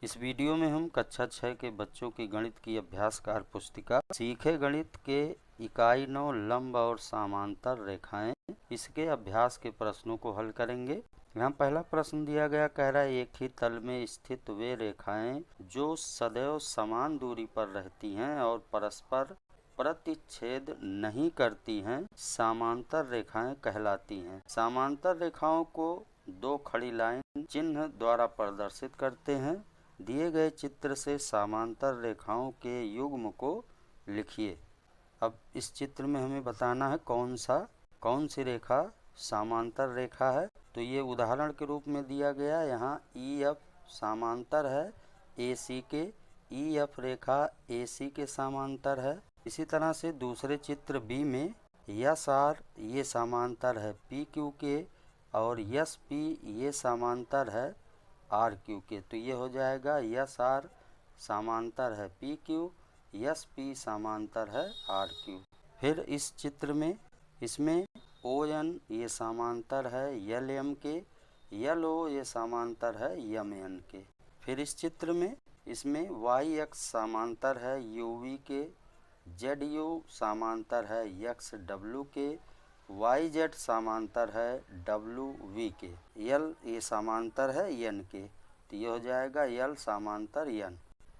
इस वीडियो में हम कक्षा 6 के बच्चों की गणित की अभ्यासकार पुस्तिका सीखे गणित के इकाई 9 लंब और समांतर रेखाएं इसके अभ्यास के प्रश्नों को हल करेंगे। यहाँ पहला प्रश्न दिया गया, कह रहा है एक ही तल में स्थित वे रेखाएं जो सदैव समान दूरी पर रहती हैं और परस्पर प्रतिच्छेद नहीं करती हैं, समांतर रेखाएं कहलाती हैं। समांतर रेखाओं को दो खड़ी लाइन चिन्ह द्वारा प्रदर्शित करते हैं। दिए गए चित्र से समांतर रेखाओं के युग्म को लिखिए। अब इस चित्र में हमें बताना है कौन सी रेखा समांतर रेखा है। तो ये उदाहरण के रूप में दिया गया, यहाँ EF समांतर है AC के, EF रेखा AC के समांतर है। इसी तरह से दूसरे चित्र B में SR ये समांतर है PQ के और SP ये समांतर है RQ के। तो ये हो जाएगा SR समांतर है PQ, SP समांतर है RQ। फिर इस चित्र में इसमें ON ये समांतर है LM के, LO ये समांतर है MN के। फिर इस चित्र में इसमें YX समांतर है UV के, ZU समांतर है XW के, YZ समांतर है WV के, L ये समांतर है N के। तो ये हो जाएगा L समांतर N।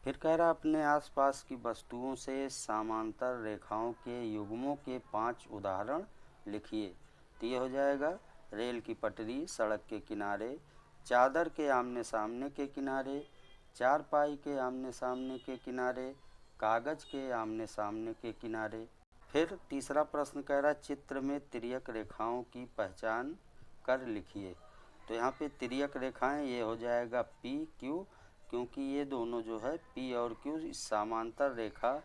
फिर कह रहा अपने आसपास की वस्तुओं से समांतर रेखाओं के युग्मों के 5 उदाहरण लिखिए। तो ये हो जाएगा रेल की पटरी, सड़क के किनारे, चादर के आमने सामने के किनारे, चारपाई के आमने सामने के किनारे, कागज के आमने सामने के किनारे। फिर तीसरा प्रश्न कह रहा चित्र में तिर्यक रेखाओं की पहचान कर लिखिए। तो यहाँ पे तिर्यक रेखाएं ये हो जाएगा PQ, क्योंकि ये दोनों जो है P और Q इस समांतर रेखा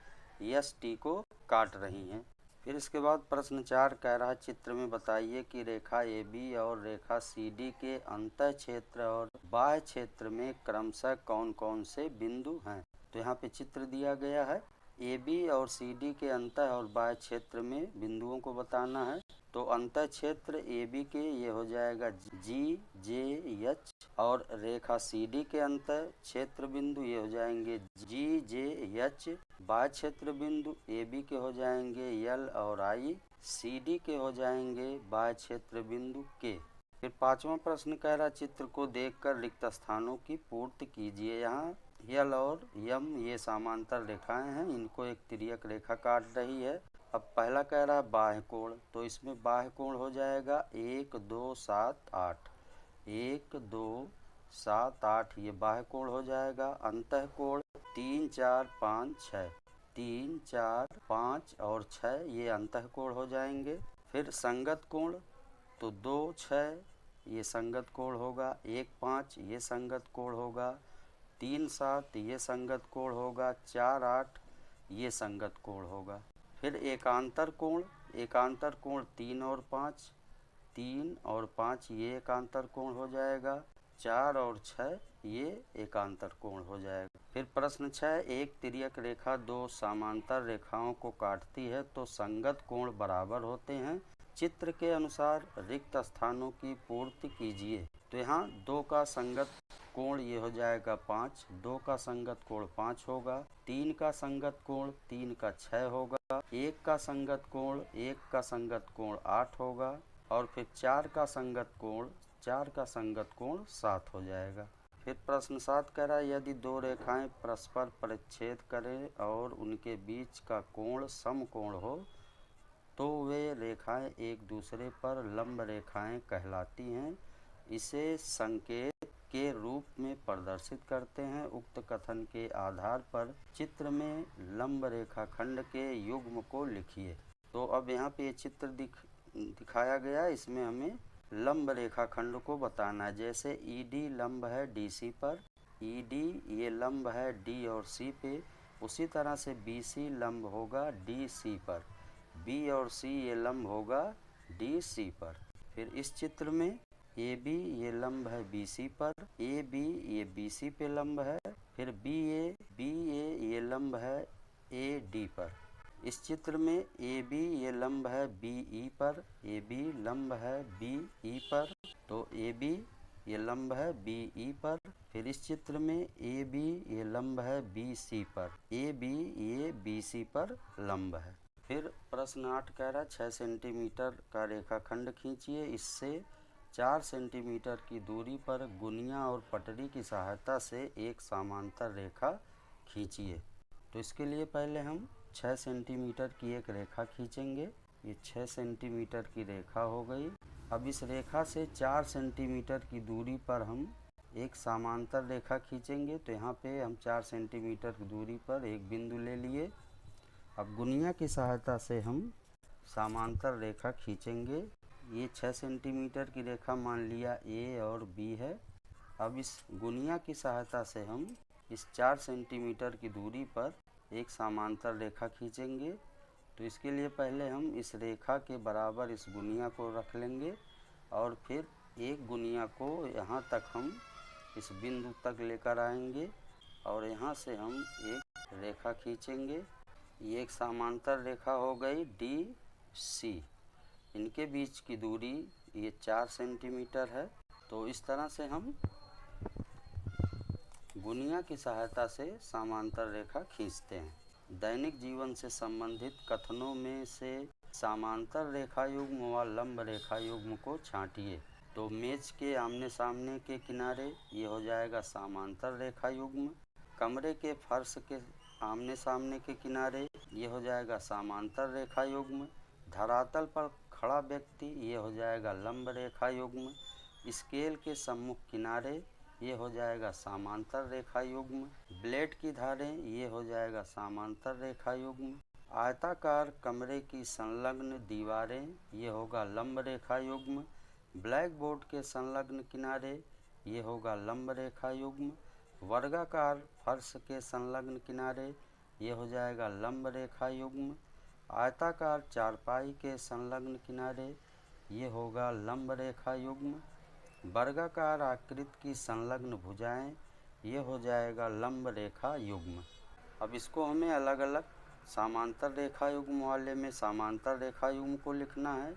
ST को काट रही हैं। फिर इसके बाद प्रश्न 4 कह रहा चित्र में बताइए कि रेखा AB और रेखा CD के अंतः क्षेत्र और बाह्य क्षेत्र में क्रमशः कौन कौन से बिंदु हैं। तो यहाँ पे चित्र दिया गया है, AB और CD के अंतः और बाह्य क्षेत्र में बिंदुओं को बताना है। तो अंतः क्षेत्र AB के ये हो जाएगा GJH और रेखा CD के अंतः क्षेत्र बिंदु ये हो जाएंगे GJH। बाह्य क्षेत्र बिंदु AB के हो जाएंगे L और I, CD के हो जाएंगे बाह्य क्षेत्र बिंदु K। फिर पांचवा प्रश्न कह रहा चित्र को देखकर रिक्त स्थानों की पूर्ति कीजिए। यहाँ L और M ये समांतर रेखाएं हैं, इनको एक तिर्यक रेखा काट रही है। अब पहला कह रहा है बाह्य कोण, तो इसमें बाह्य कोण हो जाएगा 1 2 7 8, 1 2 7 8 ये बाह्य कोण हो जाएगा। अंतः कोण 3 4 5 6, 3 4 5 और 6 ये अंतः कोण हो जाएंगे। फिर संगत कोण, तो 2 6 ये संगत कोण होगा, 1 5 ये संगत कोण होगा, 3 7 ये संगत कोण होगा, 4 8 ये संगत कोण होगा। फिर एकांतर कोण 3 और 5, 3 और 5 ये एकांतर कोण हो जाएगा, 4 और 6 ये एकांतर कोण हो जाएगा। फिर प्रश्न 6, एक तिर्यक रेखा दो समांतर रेखाओं को काटती है तो संगत कोण बराबर होते हैं। चित्र के अनुसार रिक्त स्थानों की पूर्ति कीजिए। तो यहाँ 2 का संगत कोण ये हो जाएगा 5, 2 का संगत कोण 5 होगा, 3 का संगत कोण 3 का 6 होगा, 1 का संगत कोण 1 का संगत कोण 8 होगा और फिर 4 का संगत कोण 7 हो जाएगा। फिर प्रश्न 7 कह रहा है यदि दो रेखाएं परस्पर परिच्छेद करें और उनके बीच का कोण समकोण हो तो वे रेखाएं एक दूसरे पर लंब रेखाएं कहलाती हैं। इसे संकेत के रूप में प्रदर्शित करते हैं। उक्त कथन के आधार पर चित्र में लंब रेखाखंड के युग्म को लिखिए। तो अब यहाँ पे ये चित्र दिखाया गया, इसमें हमें लंब रेखाखंड को बताना है। जैसे ED लंब है DC पर, ED ये लंब है D और C पे, उसी तरह से BC लंब होगा DC पर, B और C ये लंब होगा DC पर। फिर इस चित्र में AB ये लंब है BC पर, AB ये BC पे लंब है, फिर BA ये लंब है AD पर। इस चित्र में AB ये लंब है BE पर, AB लंब है BE पर, तो AB ये लंब है BE पर। फिर इस चित्र में ए बी ये लंब है बी सी पर, ए बी ये बी सी पर लंब है। फिर प्रश्न 8 कह रहा है 6 सेंटीमीटर का रेखाखंड खींचिए, इससे 4 सेंटीमीटर की दूरी पर गुनिया और पटरी की सहायता से एक समांतर रेखा खींचिए। तो इसके लिए पहले हम 6 सेंटीमीटर की एक रेखा खींचेंगे। ये 6 सेंटीमीटर की रेखा हो गई। अब इस रेखा से 4 सेंटीमीटर की दूरी पर हम एक समांतर रेखा खींचेंगे। तो यहाँ पे हम 4 सेंटीमीटर की दूरी पर एक बिंदु ले लिए। अब गुनिया की सहायता से हम समांतर रेखा खींचेंगे। ये 6 सेंटीमीटर की रेखा मान लिया ए और बी है। अब इस गुनिया की सहायता से हम इस 4 सेंटीमीटर की दूरी पर एक समांतर रेखा खींचेंगे। तो इसके लिए पहले हम इस रेखा के बराबर इस गुनिया को रख लेंगे और फिर एक गुनिया को यहाँ तक हम इस बिंदु तक लेकर आएंगे और यहाँ से हम एक रेखा खींचेंगे। ये एक समांतर रेखा हो गई डी सी। इनके बीच की दूरी ये 4 सेंटीमीटर है। तो इस तरह से हम गुनिया की सहायता से समांतर रेखा खींचते हैं। दैनिक जीवन से संबंधित कथनों में से समांतर रेखा युग्म व लंब रेखा युग्म को छांटिए। तो मेज के आमने सामने के किनारे ये हो जाएगा समांतर रेखा युग्म। कमरे के फर्श के आमने सामने के किनारे ये हो जाएगा समांतर रेखा युग्म। धरातल पर खड़ा व्यक्ति ये हो जाएगा लंब रेखा युग्म। स्केल के सम्मुख किनारे ये हो जाएगा समांतर रेखा युग्म। ब्लेड की धारें ये हो जाएगा समांतर रेखा युग्म। आयताकार कमरे की संलग्न दीवारें ये होगा लंब रेखा युग्म। ब्लैक बोर्ड के संलग्न किनारे ये होगा लंब रेखा युग्म। वर्गाकार फर्श के संलग्न किनारे ये हो जाएगा लंब रेखा युग्म। आयताकार चारपाई के संलग्न किनारे ये होगा लंब रेखा युग्म। वर्गाकार आकृति की संलग्न भुजाएं ये हो जाएगा लंब रेखा युग्म। अब इसको हमें अलग अलग समांतर रेखा युग्म वाले में समांतर रेखा युग्म को लिखना है,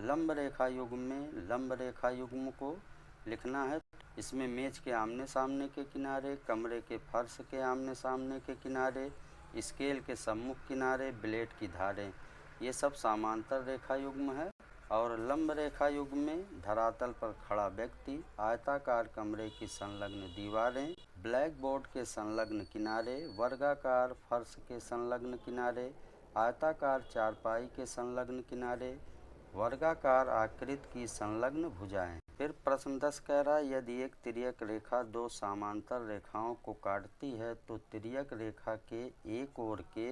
लंब रेखा युग्म में लंब रेखा युग्म को लिखना है। इसमें मेज के आमने सामने के किनारे, कमरे के फर्श के आमने सामने के किनारे, स्केल के सम्मुख किनारे, ब्लेड की धारें ये सब समांतर रेखा युग्म है। और लंब रेखा युग्म में धरातल पर खड़ा व्यक्ति, आयताकार कमरे की संलग्न दीवारें, ब्लैक बोर्ड के संलग्न किनारे, वर्गाकार फर्श के संलग्न किनारे, आयताकार चारपाई के संलग्न किनारे, वर्गाकार आकृति की संलग्न भुजाएं। फिर प्रश्न 10 कह रहा है यदि एक तिर्यक रेखा दो समांतर रेखाओं को काटती है तो तिर्यक रेखा के एक ओर के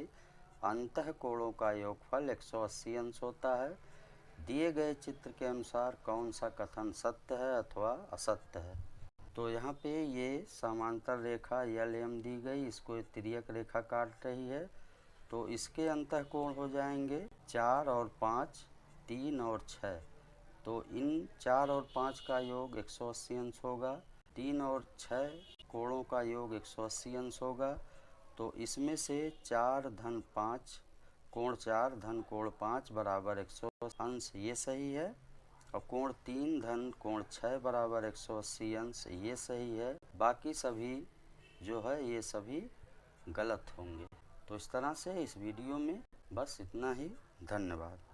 अंतःकोणों का योगफल 180 अंश होता है। दिए गए चित्र के अनुसार कौन सा कथन सत्य है अथवा असत्य है। तो यहाँ पे ये समांतर रेखा LM दी गई, इसको तिर्यक रेखा काट रही है। तो इसके अंतःकोण हो जाएंगे 4 और 5, 3 और 6। तो इन 4 और 5 का योग 180 अंश होगा। 3 और 6 कोणों का योग 180 अंश होगा। तो इसमें से 4 धन 5 कोण 4 धन कोण 5 बराबर 180 अंश ये सही है। और कोण 3 धन कोण 6 बराबर 180 अंश ये सही है। बाकी सभी जो है ये सभी गलत होंगे। तो इस तरह से इस वीडियो में बस इतना ही। धन्यवाद।